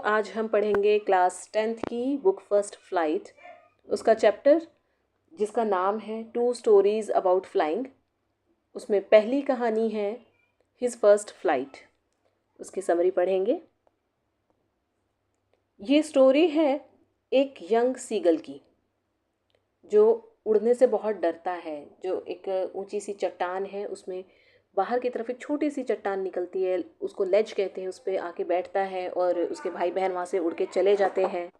आज हम पढ़ेंगे क्लास 10th की बुक फर्स्ट फ्लाइट, उसका चैप्टर जिसका नाम है 2 स्टोरीज़ अबाउट फ्लाइंग। उसमें पहली कहानी है हिज फर्स्ट फ्लाइट। उसकी समरी पढ़ेंगे। ये स्टोरी है एक यंग सीगल की जो उड़ने से बहुत डरता है। जो एक ऊंची सी चट्टान है, उसमें बाहर की तरफ एक छोटी सी चट्टान निकलती है, उसको लेज कहते हैं। उस पर आके बैठता है और उसके भाई बहन वहाँ से उड़ के चले जाते हैं।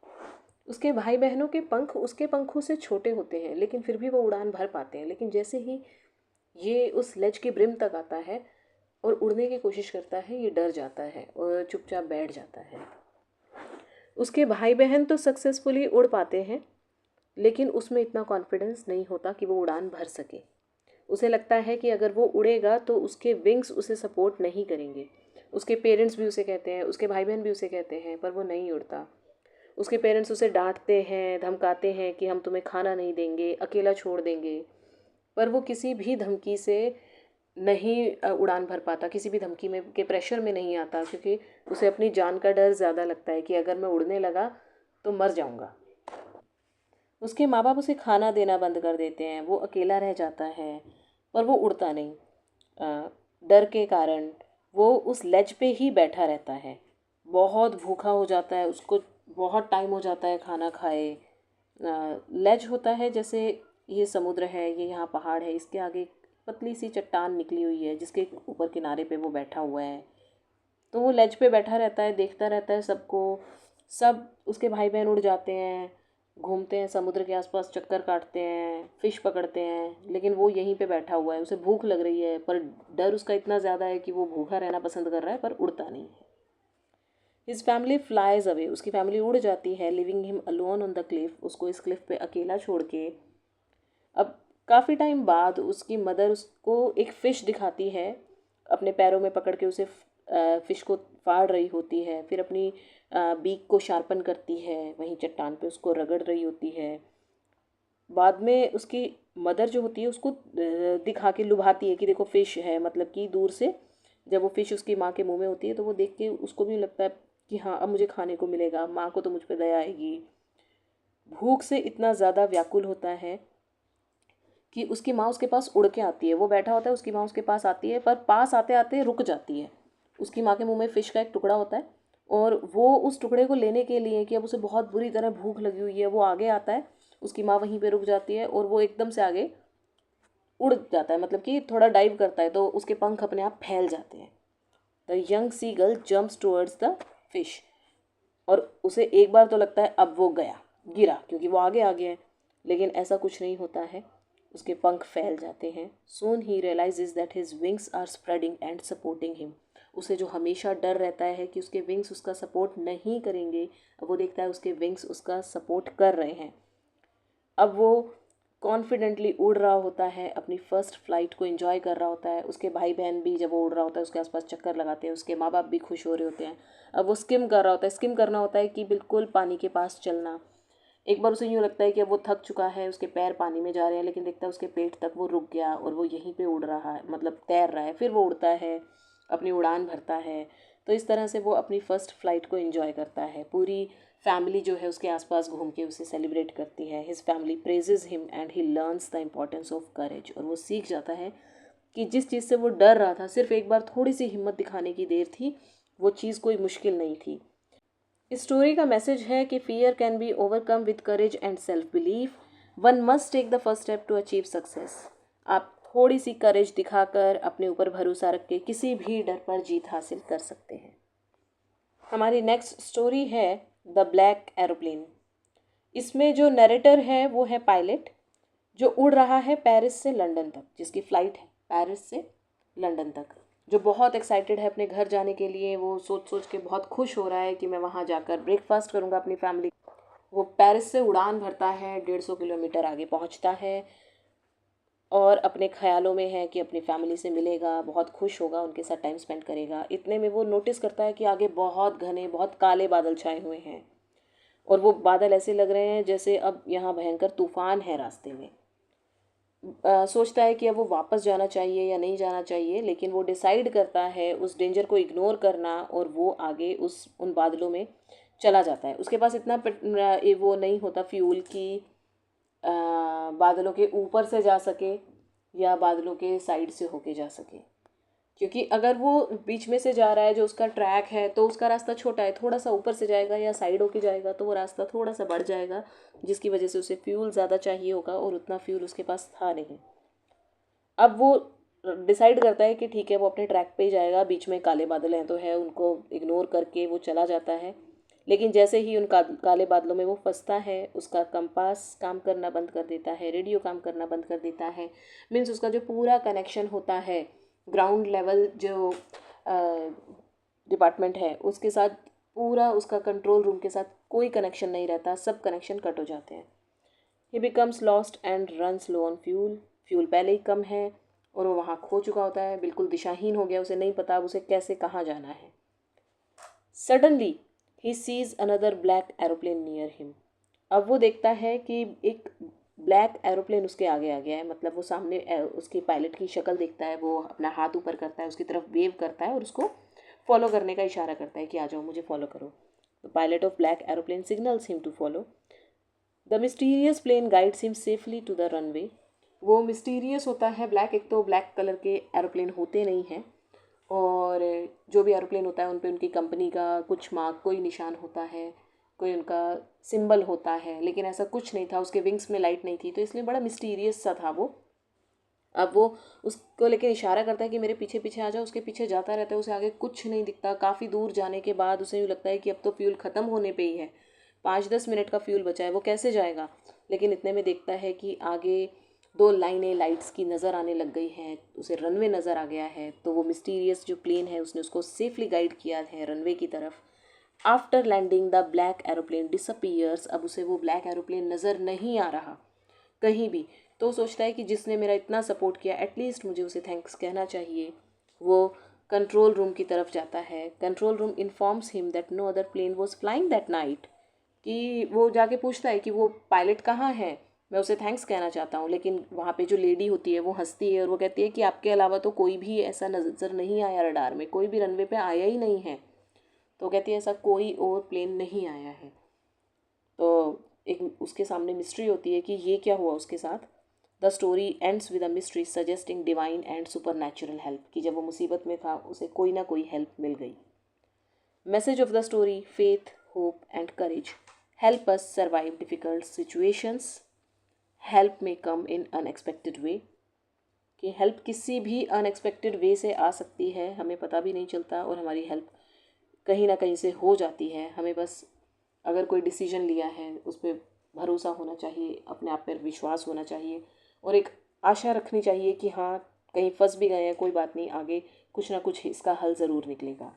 उसके भाई बहनों के पंख उसके पंखों से छोटे होते हैं, लेकिन फिर भी वो उड़ान भर पाते हैं। लेकिन जैसे ही ये उस लेज की ब्रिम तक आता है और उड़ने की कोशिश करता है, ये डर जाता है और चुपचाप बैठ जाता है। उसके भाई बहन तो सक्सेसफुली उड़ पाते हैं, लेकिन उसमें इतना कॉन्फिडेंस नहीं होता कि वो उड़ान भर सके। उसे लगता है कि अगर वो उड़ेगा तो उसके विंग्स उसे सपोर्ट नहीं करेंगे। उसके पेरेंट्स भी उसे कहते हैं, उसके भाई बहन भी उसे कहते हैं, पर वो नहीं उड़ता। उसके पेरेंट्स उसे डांटते हैं, धमकाते हैं कि हम तुम्हें खाना नहीं देंगे, अकेला छोड़ देंगे, पर वो किसी भी धमकी से नहीं उड़ान भर पाता। किसी भी धमकी में के प्रेशर में नहीं आता, क्योंकि उसे अपनी जान का डर ज़्यादा लगता है कि अगर मैं उड़ने लगा तो मर जाऊंगा। उसके माँ बाप उसे खाना देना बंद कर देते हैं, वो अकेला रह जाता है, पर वो उड़ता नहीं। डर के कारण वो उस लेज पे ही बैठा रहता है। बहुत भूखा हो जाता है, उसको बहुत टाइम हो जाता है खाना खाए। लेज होता है जैसे ये समुद्र है, ये यहाँ पहाड़ है, इसके आगे एक पतली सी चट्टान निकली हुई है जिसके ऊपर किनारे पे वो बैठा हुआ है। तो वो लेज पे बैठा रहता है, देखता रहता है सबको। सब उसके भाई बहन उड़ जाते हैं, घूमते हैं, समुद्र के आसपास चक्कर काटते हैं, फिश पकड़ते हैं, लेकिन वो यहीं पे बैठा हुआ है। उसे भूख लग रही है, पर डर उसका इतना ज़्यादा है कि वो भूखा रहना पसंद कर रहा है, पर उड़ता नहीं है। हिज फैमिली फ्लाइज अवे, उसकी फैमिली उड़ जाती है, living him alone on the Cliff, उसको इस क्लिफ पे अकेला छोड़ के। अब काफ़ी टाइम बाद उसकी मदर उसको एक फ़िश दिखाती है, अपने पैरों में पकड़ के उसे फ़िश को फाड़ रही होती है। फिर अपनी बीक को शार्पन करती है, वहीं चट्टान पे उसको रगड़ रही होती है। बाद में उसकी मदर जो होती है उसको दिखा के लुभाती है कि देखो फ़िश है, मतलब कि दूर से जब वो फ़िश उसकी माँ के मुंह में होती है तो वो देख के उसको भी लगता है कि हाँ अब मुझे खाने को मिलेगा, माँ को तो मुझ पे दया आएगी। भूख से इतना ज़्यादा व्याकुल होता है कि उसकी माँ उसके पास उड़ के आती है। वो बैठा होता है, उसकी माँ उसके पास आती है, पर पास आते आते रुक जाती है। उसकी माँ के मुंह में फ़िश का एक टुकड़ा होता है और वो उस टुकड़े को लेने के लिए कि अब उसे बहुत बुरी तरह भूख लगी हुई है, वो आगे आता है। उसकी माँ वहीं पे रुक जाती है और वो एकदम से आगे उड़ जाता है, मतलब कि थोड़ा डाइव करता है, तो उसके पंख अपने आप फैल जाते हैं। The young seagull jumps towards the fish, और उसे एक बार तो लगता है अब वो गया, गिरा, क्योंकि वो आगे आ गया है। लेकिन ऐसा कुछ नहीं होता है, उसके पंख फैल जाते हैं। सून ही realises that his wings are spreading and supporting him. उसे जो हमेशा डर रहता है कि उसके विंग्स उसका सपोर्ट नहीं करेंगे, अब वो देखता है उसके विंग्स उसका सपोर्ट कर रहे हैं। अब वो कॉन्फिडेंटली उड़ रहा होता है, अपनी फ़र्स्ट फ्लाइट को एंजॉय कर रहा होता है। उसके भाई बहन भी जब वो उड़ रहा होता है उसके आसपास चक्कर लगाते हैं, उसके माँ बाप भी खुश हो रहे होते हैं। अब वो स्किम कर रहा होता है। स्किम करना होता है कि बिल्कुल पानी के पास चलना। एक बार उसे यूँ लगता है कि अब वो थक चुका है, उसके पैर पानी में जा रहे हैं, लेकिन देखता है उसके पेट तक वो रुक गया और वो यहीं पे उड़ रहा है, मतलब तैर रहा है। फिर वो उड़ता है, अपनी उड़ान भरता है। तो इस तरह से वो अपनी फ़र्स्ट फ्लाइट को एंजॉय करता है। पूरी फैमिली जो है उसके आसपास घूम के उसे सेलिब्रेट करती है। His family praises him and he learns the importance of courage, और वो सीख जाता है कि जिस चीज़ से वो डर रहा था, सिर्फ एक बार थोड़ी सी हिम्मत दिखाने की देर थी, वो चीज़ कोई मुश्किल नहीं थी। इस स्टोरी का मैसेज है कि fear can be overcome with courage and self belief. One must take the first step to achieve success. आप थोड़ी सी करेज दिखाकर, अपने ऊपर भरोसा रख के किसी भी डर पर जीत हासिल कर सकते हैं। हमारी नेक्स्ट स्टोरी है द ब्लैक एरोप्लेन। इसमें जो नरेटर है वो है पायलट, जो उड़ रहा है पेरिस से लंदन तक, जिसकी फ़्लाइट है पेरिस से लंदन तक, जो बहुत एक्साइटेड है अपने घर जाने के लिए। वो सोच सोच के बहुत खुश हो रहा है कि मैं वहाँ जाकर ब्रेकफास्ट करूँगा अपनी फैमिली। वो पेरिस से उड़ान भरता है, 150 किलोमीटर आगे पहुँचता है और अपने ख्यालों में है कि अपनी फैमिली से मिलेगा, बहुत खुश होगा, उनके साथ टाइम स्पेंड करेगा। इतने में वो नोटिस करता है कि आगे बहुत घने, बहुत काले बादल छाए हुए हैं, और वो बादल ऐसे लग रहे हैं जैसे अब यहाँ भयंकर तूफान है रास्ते में। सोचता है कि अब वो वापस जाना चाहिए या नहीं जाना चाहिए, लेकिन वो डिसाइड करता है उस डेंजर को इग्नोर करना, और वो आगे उन बादलों में चला जाता है। उसके पास इतना वो नहीं होता फ्यूल कि बादलों के ऊपर से जा सके या बादलों के साइड से होके जा सके, क्योंकि अगर वो बीच में से जा रहा है, जो उसका ट्रैक है, तो उसका रास्ता छोटा है, थोड़ा सा ऊपर से जाएगा या साइड होके जाएगा तो वो रास्ता थोड़ा सा बढ़ जाएगा, जिसकी वजह से उसे फ्यूल ज़्यादा चाहिए होगा और उतना फ्यूल उसके पास था नहीं। अब वो डिसाइड करता है कि ठीक है वो अपने ट्रैक पे ही जाएगा, बीच में काले बादल हैं तो है, उनको इग्नोर करके वो चला जाता है। लेकिन जैसे ही उन काले बादलों में वो फंसता है, उसका कंपास काम करना बंद कर देता है, रेडियो काम करना बंद कर देता है। मीन्स उसका जो पूरा कनेक्शन होता है ग्राउंड लेवल जो डिपार्टमेंट है उसके साथ, पूरा उसका कंट्रोल रूम के साथ कोई कनेक्शन नहीं रहता, सब कनेक्शन कट हो जाते हैं। ही becomes lost and runs low on fuel. Fuel पहले ही कम है और वो वहाँ खो चुका होता है, बिल्कुल दिशाहीन हो गया, उसे नहीं पता अब उसे कैसे कहाँ जाना है। Suddenly he sees another black aeroplane near him. अब वो देखता है कि एक ब्लैक एरोप्लेन उसके आगे आ गया है, मतलब वो सामने उसकी पायलट की शक्ल देखता है, वो अपना हाथ ऊपर करता है, उसकी तरफ वेव करता है और उसको फॉलो करने का इशारा करता है कि आ जाओ मुझे फॉलो करो। The pilot of black aeroplane signals him to follow. The mysterious plane guides him safely to the runway. वो मिस्टीरियस होता है ब्लैक, एक तो ब्लैक कलर के एरोप्लेन होते नहीं हैं, और जो भी एरोप्लेन होता है उन पे उनकी कंपनी का कुछ मार्क, कोई निशान होता है, कोई उनका सिंबल होता है, लेकिन ऐसा कुछ नहीं था, उसके विंग्स में लाइट नहीं थी, तो इसलिए बड़ा मिस्टीरियस सा था वो। अब वो उसको लेकिन इशारा करता है कि मेरे पीछे पीछे आ जाओ, उसके पीछे जाता रहता है, उसे आगे कुछ नहीं दिखता। काफ़ी दूर जाने के बाद उसे यूँ लगता है कि अब तो फ्यूल ख़त्म होने पे ही है, 5-10 मिनट का फ्यूल बचा है, वो कैसे जाएगा। लेकिन इतने में देखता है कि आगे 2 लाइनें लाइट्स की नज़र आने लग गई हैं, उसे रनवे नज़र आ गया है। तो वो मिस्टीरियस जो प्लेन है उसने उसको सेफली गाइड किया है रनवे की तरफ। After landing the black aeroplane disappears. अब उसे वो ब्लैक एरोप्लेन नज़र नहीं आ रहा कहीं भी, तो सोचता है कि जिसने मेरा इतना सपोर्ट किया एटलीस्ट मुझे उसे थैंक्स कहना चाहिए। वो कंट्रोल रूम की तरफ जाता है। Control room informs him that no other plane was flying that night. कि वो जाके पूछता है कि वो पायलट कहाँ है, मैं उसे थैंक्स कहना चाहता हूँ। लेकिन वहाँ पे जो लेडी होती है वो हंसती है और वो कहती है कि आपके अलावा तो कोई भी ऐसा नज़र नहीं आया रडार में, कोई भी रनवे पे आया ही नहीं है। तो कहती है ऐसा कोई और प्लेन नहीं आया है। तो एक उसके सामने मिस्ट्री होती है कि ये क्या हुआ उसके साथ। The story ends with a mystery suggesting divine and super natural help, कि जब वो मुसीबत में था उसे कोई ना कोई हेल्प मिल गई। Message of the story: faith, hope and courage help us survive difficult situations. Help में कम इन अनएक्सपेक्टेड वे, कि हेल्प किसी भी अनएक्सपेक्टेड वे से आ सकती है, हमें पता भी नहीं चलता, और हमारी हेल्प कहीं ना कहीं से हो जाती है। हमें बस अगर कोई डिसीजन लिया है उस पर भरोसा होना चाहिए, अपने आप पर विश्वास होना चाहिए, और एक आशा रखनी चाहिए कि हाँ कहीं फंस भी गए हैं कोई बात नहीं, आगे कुछ ना कुछ इसका हल ज़रूर निकलेगा।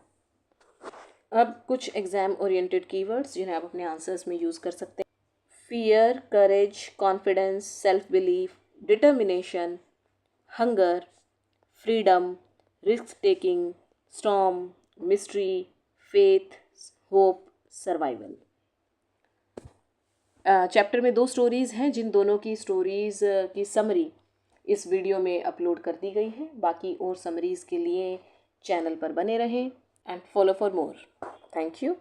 अब कुछ एग्ज़ाम ओरिएंटेड कीवर्ड्स जिन्हें आप अपने आंसर्स में यूज़ कर सकते हैं: fear, courage, confidence, self belief, determination, hunger, freedom, risk taking, storm, mystery, faith, hope, survival. Chapter में 2 स्टोरीज़ हैं, जिन दोनों की स्टोरीज़ की समरी इस वीडियो में अपलोड कर दी गई है। बाकी और समरीज़ के लिए चैनल पर बने रहें and follow for more. Thank you.